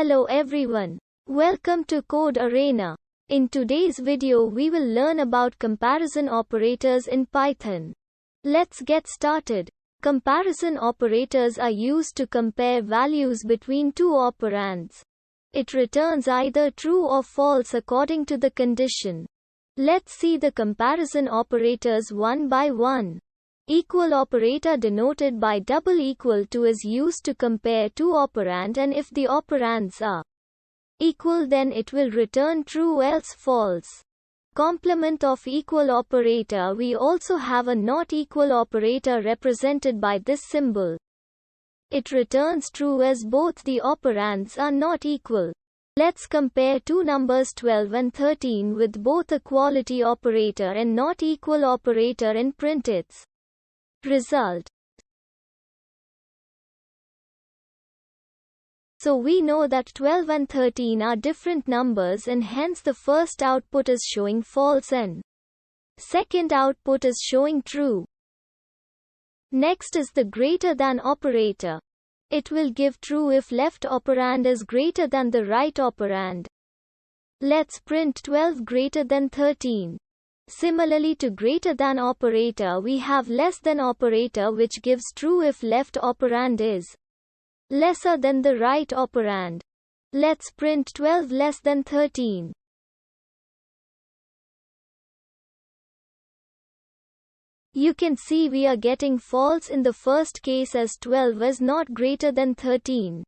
Hello everyone. Welcome to Code Arena. In today's video we will learn about comparison operators in Python. Let's get started. Comparison operators are used to compare values between two operands. It returns either true or false according to the condition. Let's see the comparison operators one by one. Equal operator denoted by double equal to is used to compare two operand, and if the operands are equal then it will return true else false. Complement of equal operator. We also have a not equal operator represented by this symbol. It returns true as both the operands are not equal. Let's compare two numbers 12 and 13 with both equality operator and not equal operator and print its result. So we know that 12 and 13 are different numbers, and hence the first output is showing false and second output is showing true. Next is the greater than operator. It will give true if left operand is greater than the right operand. Let's print 12 greater than 13. Similarly to greater than operator, we have less than operator, which gives true if left operand is lesser than the right operand. Let's print 12 less than 13. You can see we are getting false in the first case as 12 is not greater than 13.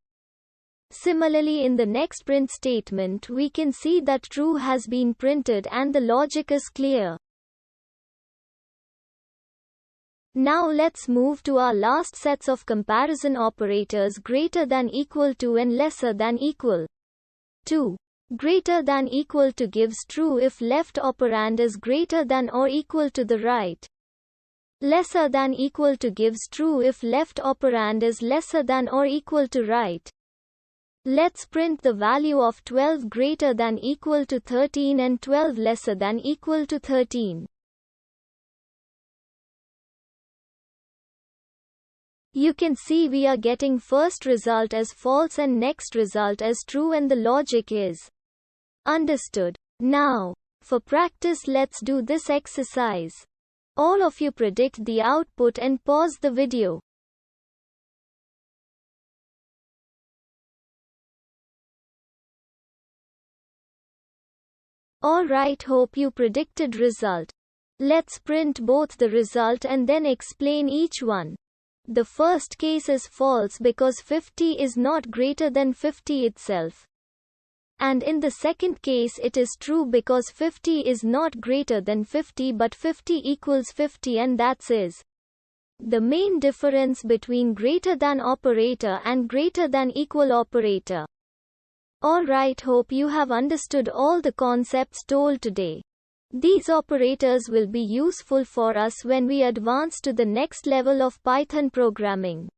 Similarly, in the next print statement we can see that true has been printed and the logic is clear. Now let's move to our last sets of comparison operators: greater than equal to and lesser than equal to. Greater than equal to gives true if left operand is greater than or equal to the right. Lesser than equal to gives true if left operand is lesser than or equal to right. Let's print the value of 12 greater than equal to 13 and 12 lesser than equal to 13. You can see we are getting first result as false and next result as true, and the logic is understood. Now, for practice, let's do this exercise. All of you predict the output and pause the video. Alright, hope you predicted result. Let's print both the result and then explain each one. The first case is false because 50 is not greater than 50 itself. And in the second case it is true because 50 is not greater than 50 but 50 equals 50, and that is the main difference between greater than operator and greater than equal operator. Alright, hope you have understood all the concepts told today. These operators will be useful for us when we advance to the next level of Python programming.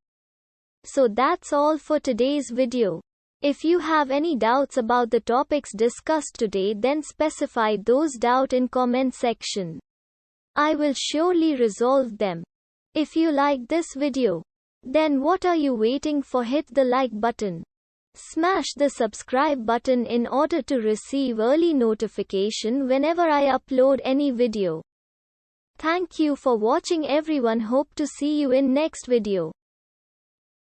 So that's all for today's video. If you have any doubts about the topics discussed today, then specify those doubts in comment section. I will surely resolve them. If you like this video, then what are you waiting for? Hit the like button. Smash the subscribe button in order to receive early notification whenever I upload any video. Thank you for watching everyone. Hope to see you in next video.